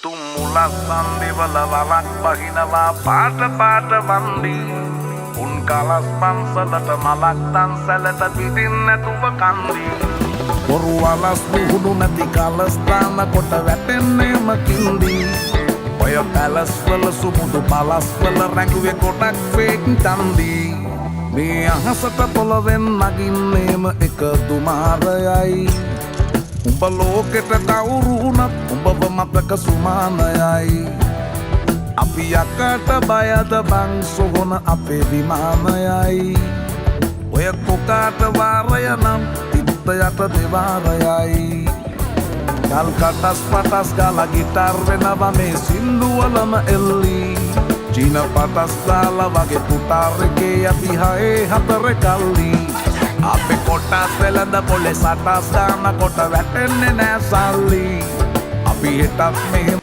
තුම්මුලස් සන්දිවල වලක් බහිනවා පාට පාට වන්දි උන් කලස් පන්සලට මලක් තන්සලට පිටින් නැතුව කන්දි බොරු වලස් පුහුණු නැති කලස් දාන කොට වැටෙන්නේම කින්දි ඔය පැලස් වල සුමුදු පලස් වල රැඟුවේ කොටක් ෆේක් තන්දි මේ අහසට පොළවෙන් නගින්නේම එක දුමාරයයි උඹ ලෝකෙට කවුරු වුණත් උඹව මතක සුමානයයි අපි යකට බයද බං සොහොන අපේ විමානයයි ඔය කොකාට වාරය නම් තිත්ත යට දෙවාරයයි ගල් කටස් පටස් ගාලා ගිටාර් වෙනවා මේ සින්දුවලම එල්ලි චීන පටස් දාලා වගේ පුටාර් එකේ අපි හයේ හතර කල්ලි අපේ කොටස් වෙලඳ පොලේ සටස් දාන කොට වැටෙන්නේ නෑ සල්ලි අපි හිටත් මෙහෙම